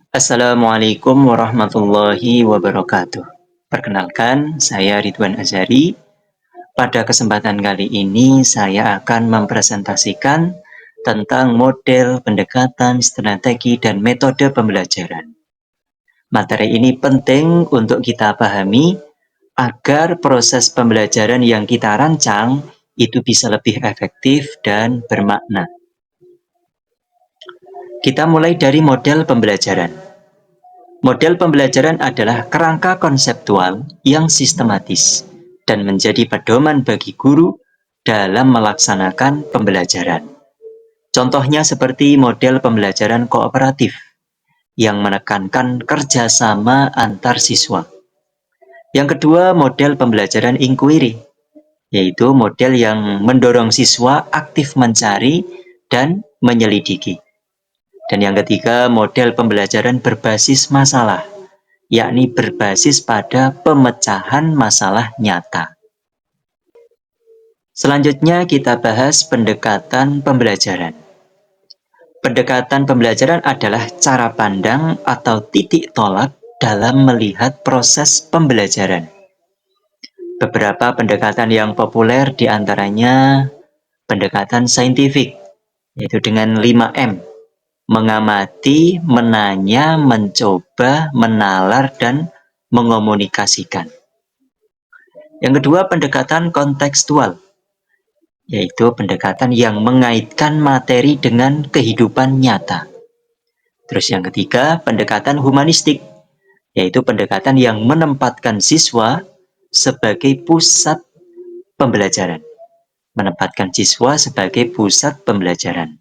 Assalamualaikum warahmatullahi wabarakatuh. Perkenalkan, saya Ridwan Azhari. Pada kesempatan kali ini, saya akan mempresentasikan tentang model pendekatan, strategi, dan metode pembelajaran. Materi ini penting untuk kita pahami agar proses pembelajaran yang kita rancang itu bisa lebih efektif dan bermakna. Kita mulai dari model pembelajaran. Model pembelajaran adalah kerangka konseptual yang sistematis dan menjadi pedoman bagi guru dalam melaksanakan pembelajaran. Contohnya seperti model pembelajaran kooperatif yang menekankan kerjasama antar siswa. Yang kedua, model pembelajaran inquiry, yaitu model yang mendorong siswa aktif mencari dan menyelidiki. Dan yang ketiga, model pembelajaran berbasis masalah, yakni berbasis pada pemecahan masalah nyata. Selanjutnya kita bahas pendekatan pembelajaran. Pendekatan pembelajaran adalah cara pandang atau titik tolak dalam melihat proses pembelajaran. Beberapa pendekatan yang populer diantaranya pendekatan saintifik, yaitu dengan 5M. Mengamati, menanya, mencoba, menalar, dan mengomunikasikan. Yang kedua, pendekatan kontekstual, yaitu pendekatan yang mengaitkan materi dengan kehidupan nyata. Terus yang ketiga, pendekatan humanistik, yaitu pendekatan yang menempatkan siswa sebagai pusat pembelajaran. Menempatkan siswa sebagai pusat pembelajaran.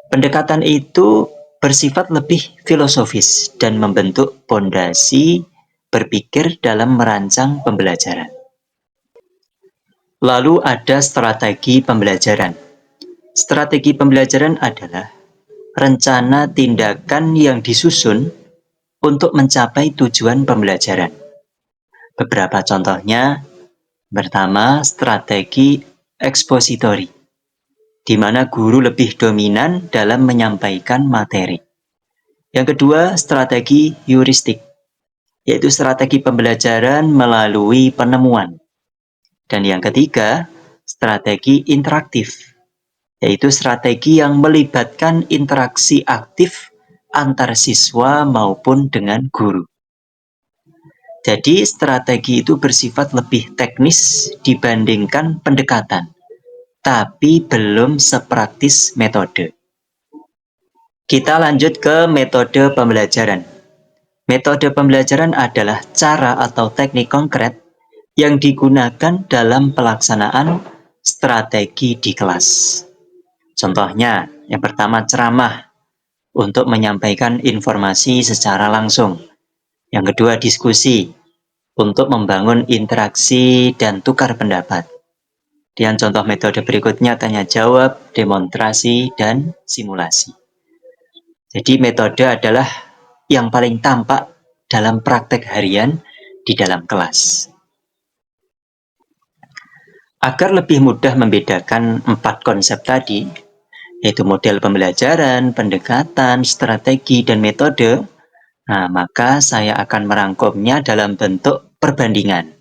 Pendekatan itu bersifat lebih filosofis dan membentuk pondasi berpikir dalam merancang pembelajaran. Lalu ada strategi pembelajaran. Strategi pembelajaran adalah rencana tindakan yang disusun untuk mencapai tujuan pembelajaran. Beberapa contohnya, pertama, strategi ekspositori, di mana guru lebih dominan dalam menyampaikan materi. Yang kedua, strategi heuristik, yaitu strategi pembelajaran melalui penemuan. Dan yang ketiga, strategi interaktif, yaitu strategi yang melibatkan interaksi aktif antar siswa maupun dengan guru. Jadi, strategi itu bersifat lebih teknis dibandingkan pendekatan, tapi belum sepraktis metode. Kita lanjut ke metode pembelajaran. Metode pembelajaran adalah cara atau teknik konkret yang digunakan dalam pelaksanaan strategi di kelas. Contohnya, yang pertama ceramah untuk menyampaikan informasi secara langsung. Yang kedua diskusi untuk membangun interaksi dan tukar pendapat. Dan contoh metode berikutnya tanya jawab, demonstrasi, dan simulasi. Jadi metode adalah yang paling tampak dalam praktek harian di dalam kelas. Agar lebih mudah membedakan 4 konsep tadi, yaitu model pembelajaran, pendekatan, strategi, dan metode, maka saya akan merangkumnya dalam bentuk perbandingan.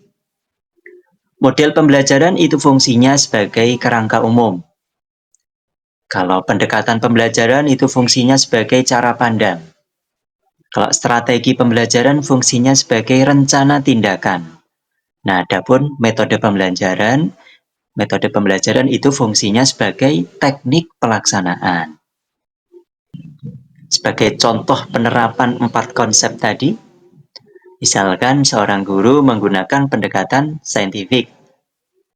Model pembelajaran itu fungsinya sebagai kerangka umum. Kalau pendekatan pembelajaran itu fungsinya sebagai cara pandang. Kalau strategi pembelajaran fungsinya sebagai rencana tindakan. Nah, adapun metode pembelajaran itu fungsinya sebagai teknik pelaksanaan. Sebagai contoh penerapan 4 konsep tadi, misalkan seorang guru menggunakan pendekatan saintifik.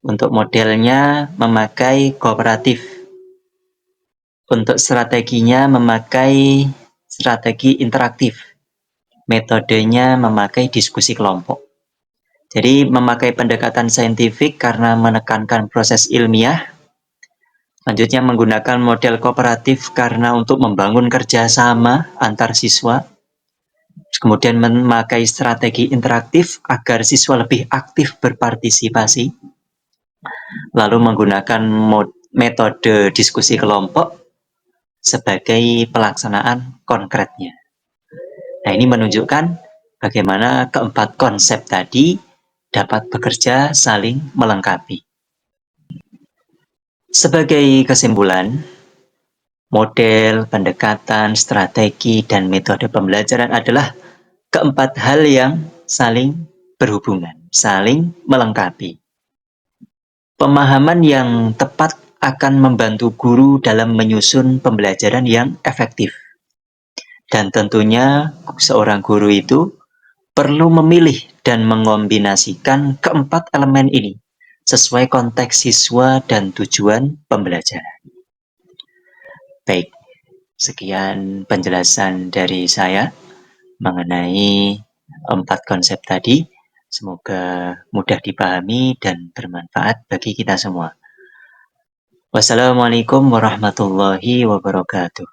Untuk modelnya memakai kooperatif. Untuk strateginya memakai strategi interaktif. Metodenya memakai diskusi kelompok. Jadi memakai pendekatan saintifik karena menekankan proses ilmiah. Selanjutnya menggunakan model kooperatif karena untuk membangun kerjasama antar siswa. Kemudian memakai strategi interaktif agar siswa lebih aktif berpartisipasi. Lalu menggunakan metode diskusi kelompok sebagai pelaksanaan konkretnya. Nah, ini menunjukkan bagaimana keempat konsep tadi dapat bekerja saling melengkapi. Sebagai kesimpulan, model, pendekatan, strategi, dan metode pembelajaran adalah keempat hal yang saling berhubungan, saling melengkapi. Pemahaman yang tepat akan membantu guru dalam menyusun pembelajaran yang efektif. Dan tentunya seorang guru itu perlu memilih dan mengombinasikan keempat elemen ini sesuai konteks siswa dan tujuan pembelajaran. Baik, sekian penjelasan dari saya mengenai empat konsep tadi. Semoga mudah dipahami dan bermanfaat bagi kita semua. Wassalamualaikum warahmatullahi wabarakatuh.